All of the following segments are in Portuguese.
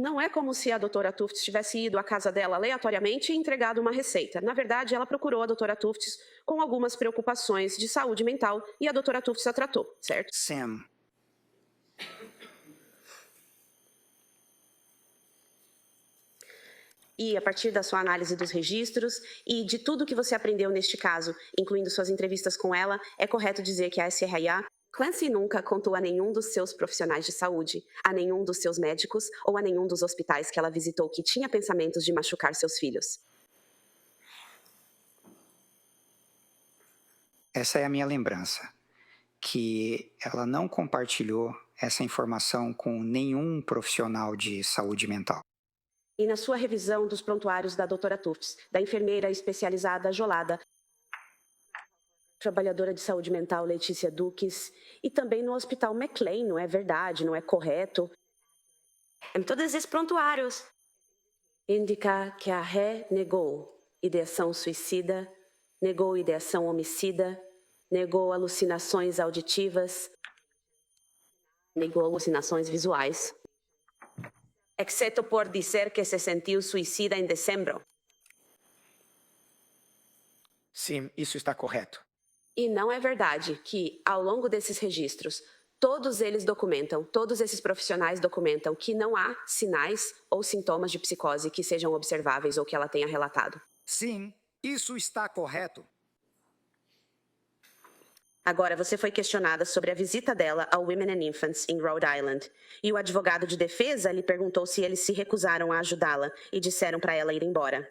Não é como se a doutora Tufts tivesse ido à casa dela aleatoriamente e entregado uma receita. Na verdade, ela procurou a doutora Tufts com algumas preocupações de saúde mental e a doutora Tufts a tratou, certo? Sam, E a partir da sua análise dos registros e de tudo que você aprendeu neste caso, incluindo suas entrevistas com ela, é correto dizer que a SRIA Clancy nunca contou a nenhum dos seus profissionais de saúde, a nenhum dos seus médicos ou a nenhum dos hospitais que ela visitou que tinha pensamentos de machucar seus filhos. essa é a minha lembrança, que ela não compartilhou essa informação com nenhum profissional de saúde mental. E na sua revisão dos prontuários da doutora Tufts, da enfermeira especializada Jolada, trabalhadora de saúde mental Letícia Duques, e também no Hospital McLean, não é verdade, não é correto? Em todos esses prontuários. Indicar que a ré negou ideação suicida, negou ideação homicida, negou alucinações auditivas, negou alucinações visuais. Exceto por dizer que se sentiu suicida em dezembro. Sim, isso está correto. E não é verdade que, ao longo desses registros, todos eles documentam, todos esses profissionais documentam que não há sinais ou sintomas de psicose que sejam observáveis ou que ela tenha relatado. Sim, isso está correto. Agora, você foi questionada sobre a visita dela ao Women and Infants em Rhode Island. E o advogado de defesa lhe perguntou se eles se recusaram a ajudá-la e disseram para ela ir embora.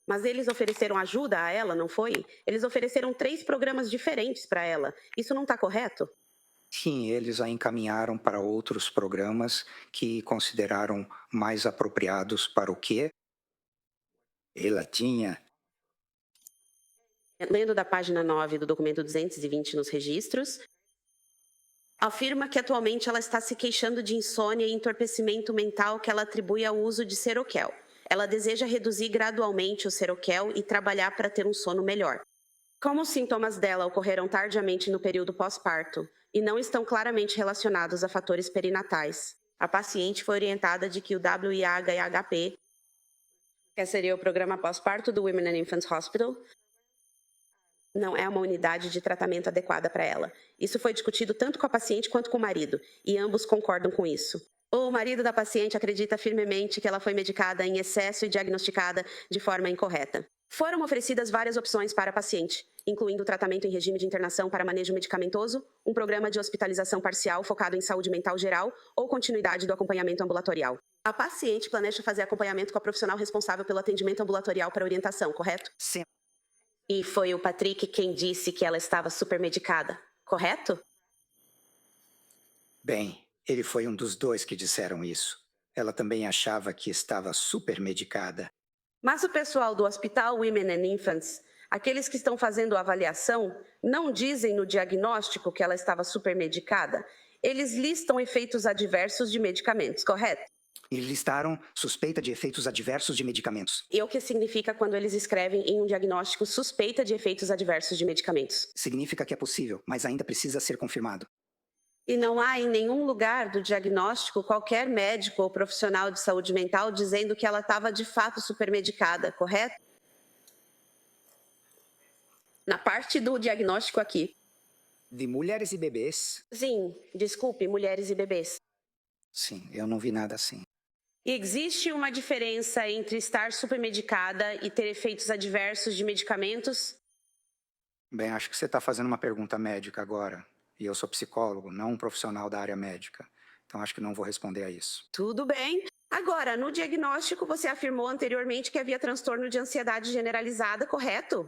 Mas eles ofereceram ajuda a ela, não foi? Eles ofereceram 3 programas diferentes para ela. Isso não está correto? Sim, eles a encaminharam para outros programas que consideraram mais apropriados para o que ela tinha. Lendo da página 9 do documento 220 nos registros, afirma que atualmente ela está se queixando de insônia e entorpecimento mental que ela atribui ao uso de Seroquel. Ela deseja reduzir gradualmente o Seroquel e trabalhar para ter um sono melhor. Como os sintomas dela ocorreram tardiamente no período pós-parto e não estão claramente relacionados a fatores perinatais, a paciente foi orientada de que o WIHHP, que seria o programa pós-parto do Women and Infants Hospital, não é uma unidade de tratamento adequada para ela. Isso foi discutido tanto com a paciente quanto com o marido, e ambos concordam com isso. O marido da paciente acredita firmemente que ela foi medicada em excesso e diagnosticada de forma incorreta. Foram oferecidas várias opções para a paciente, incluindo tratamento em regime de internação para manejo medicamentoso, um programa de hospitalização parcial focado em saúde mental geral ou continuidade do acompanhamento ambulatorial. A paciente planeja fazer acompanhamento com a profissional responsável pelo atendimento ambulatorial para orientação, correto? Sim. E foi o Patrick quem disse que ela estava supermedicada, correto? Bem, ele foi um dos 2 que disseram isso. Ela também achava que estava supermedicada. Mas o pessoal do Hospital Women and Infants, aqueles que estão fazendo a avaliação, não dizem no diagnóstico que ela estava supermedicada. Eles listam efeitos adversos de medicamentos, correto? E listaram suspeita de efeitos adversos de medicamentos. E o que significa quando eles escrevem em um diagnóstico suspeita de efeitos adversos de medicamentos? Significa que é possível, mas ainda precisa ser confirmado. E não há em nenhum lugar do diagnóstico qualquer médico ou profissional de saúde mental dizendo que ela estava de fato supermedicada, correto? Na parte do diagnóstico aqui. De mulheres e bebês? Sim, desculpe, mulheres e bebês. Sim, eu não vi nada assim. Existe uma diferença entre estar supermedicada e ter efeitos adversos de medicamentos? Bem, acho que você está fazendo uma pergunta médica agora. E eu sou psicólogo, não um profissional da área médica. Então acho que não vou responder a isso. Tudo bem. Agora, no diagnóstico, você afirmou anteriormente que havia transtorno de ansiedade generalizada, correto?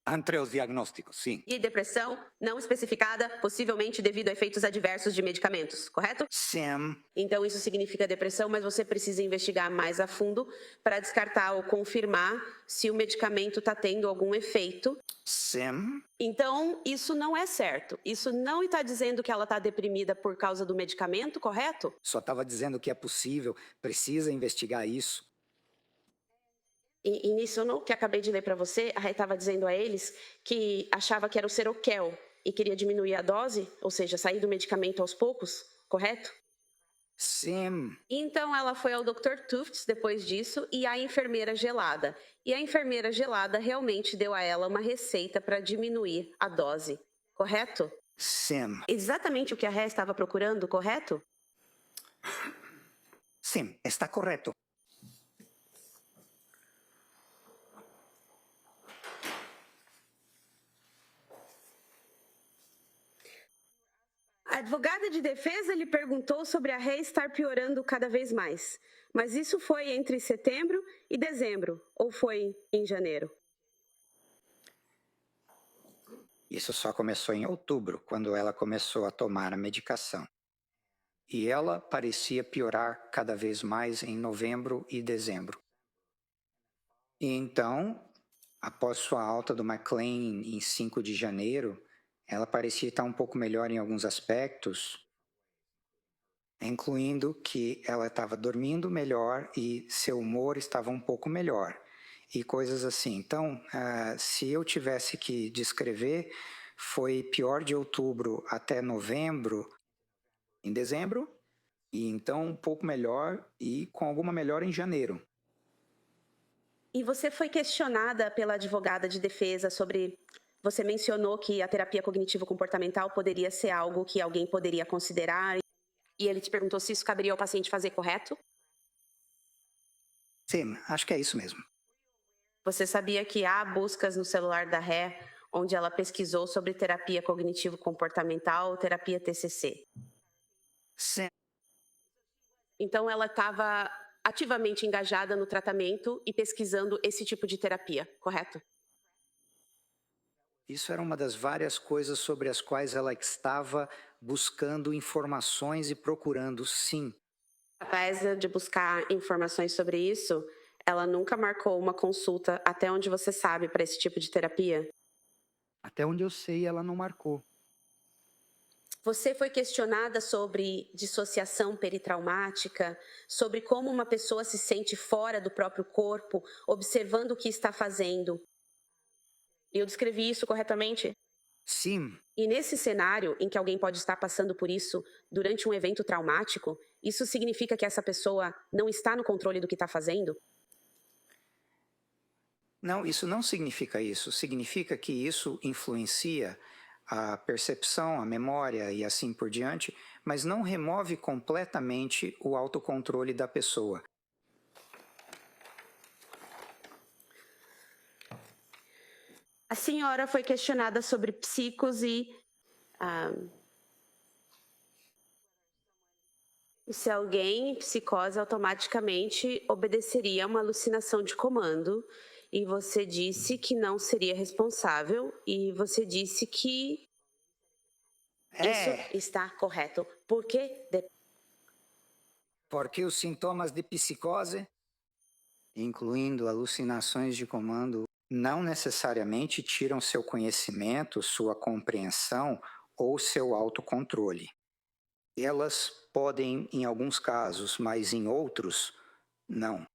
Entre os diagnósticos, sim. E depressão não especificada, possivelmente devido a efeitos adversos de medicamentos, correto? Sam, Então isso significa depressão, mas você precisa investigar mais a fundo para descartar ou confirmar se o medicamento está tendo algum efeito. Sam, Então isso não é certo. Isso não está dizendo que ela está deprimida por causa do medicamento, correto? só estava dizendo que é possível, precisa investigar isso. E nisso no que acabei de ler para você, a Ray estava dizendo a eles que achava que era o Seroquel e queria diminuir a dose, ou seja, sair do medicamento aos poucos, correto? Sim, Então ela foi ao Dr. Tufts depois disso e à enfermeira gelada. E a enfermeira gelada realmente deu a ela uma receita para diminuir a dose, correto? sim, Exatamente o que a Ré estava procurando, correto? sim, está correto. A advogada de defesa lhe perguntou sobre a Ré estar piorando cada vez mais. Mas isso foi entre setembro e dezembro, ou foi em janeiro? Isso só começou em outubro, quando ela começou a tomar a medicação. E ela parecia piorar cada vez mais em novembro e dezembro. E então, após sua alta do McLean em 5 de janeiro, ela parecia estar um pouco melhor em alguns aspectos, incluindo que ela estava dormindo melhor e seu humor estava um pouco melhor, e coisas assim. Então, se eu tivesse que descrever, foi pior de outubro até novembro, em dezembro, e então um pouco melhor e com alguma melhora em janeiro. E você foi questionada pela advogada de defesa sobre. Você mencionou que a terapia cognitivo-comportamental poderia ser algo que alguém poderia considerar, e ele te perguntou se isso caberia ao paciente fazer, correto? Sim, acho que é isso mesmo. Você sabia que há buscas no celular da Ré onde ela pesquisou sobre terapia cognitivo-comportamental ou terapia TCC? Sim, Então ela estava ativamente engajada no tratamento e pesquisando esse tipo de terapia, correto? isso era uma das várias coisas sobre as quais ela estava buscando informações e procurando, sim. Apesar de buscar informações sobre isso, ela nunca marcou uma consulta, até onde você sabe, para esse tipo de terapia? Até onde eu sei, ela não marcou. Você foi questionada sobre dissociação peritraumática, sobre como uma pessoa se sente fora do próprio corpo, observando o que está fazendo. Eu descrevi isso corretamente? Sim, E nesse cenário em que alguém pode estar passando por isso durante um evento traumático, isso significa que essa pessoa não está no controle do que está fazendo? não, isso não significa isso. Significa que isso influencia a percepção, a memória e assim por diante, mas não remove completamente o autocontrole da pessoa. A senhora foi questionada sobre psicos e se alguém em psicose automaticamente obedeceria a uma alucinação de comando, e você disse que não seria responsável, e você disse que isso está correto. Por que? Porque os sintomas de psicose, incluindo alucinações de comando, não necessariamente tiram seu conhecimento, sua compreensão ou seu autocontrole. Elas podem, em alguns casos, mas em outros, não.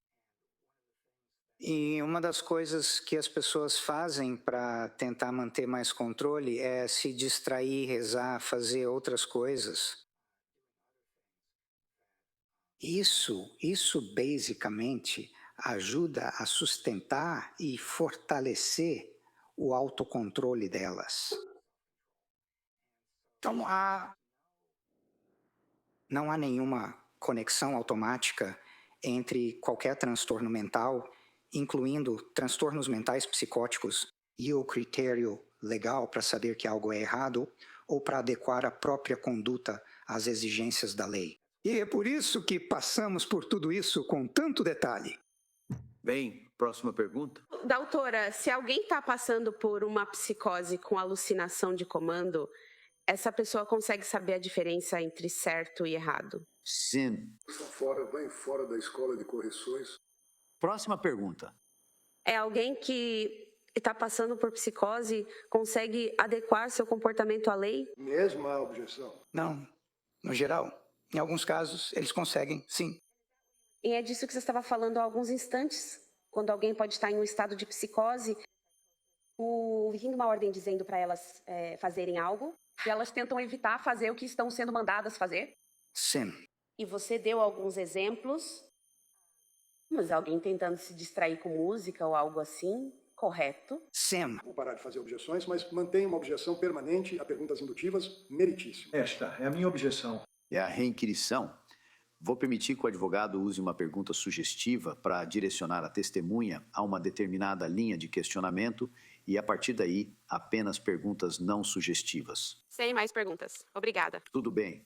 E uma das coisas que as pessoas fazem para tentar manter mais controle é se distrair, rezar, fazer outras coisas. Isso basicamente ajuda a sustentar e fortalecer o autocontrole delas. Então não há nenhuma conexão automática entre qualquer transtorno mental, incluindo transtornos mentais psicóticos, e o critério legal para saber que algo é errado ou para adequar a própria conduta às exigências da lei. E é por isso que passamos por tudo isso com tanto detalhe. Bem, próxima pergunta. Doutora, se alguém está passando por uma psicose com alucinação de comando, essa pessoa consegue saber a diferença entre certo e errado? Sim. Bem fora da escola de correções. Próxima pergunta. É alguém que está passando por psicose, consegue adequar seu comportamento à lei? Mesma objeção. Não, no geral. Em alguns casos, eles conseguem, sim. E é disso que você estava falando há alguns instantes, quando alguém pode estar em um estado de psicose, vindo uma ordem dizendo para elas fazerem algo, e elas tentam evitar fazer o que estão sendo mandadas fazer. Sim. E você deu alguns exemplos, mas alguém tentando se distrair com música ou algo assim, correto? Sam, Vou parar de fazer objeções, mas mantenho uma objeção permanente a perguntas indutivas meritíssimas. Esta é a minha objeção. É a reinquirição. Vou permitir que o advogado use uma pergunta sugestiva para direcionar a testemunha a uma determinada linha de questionamento e, a partir daí, apenas perguntas não sugestivas. Sem mais perguntas. Obrigada. Tudo bem.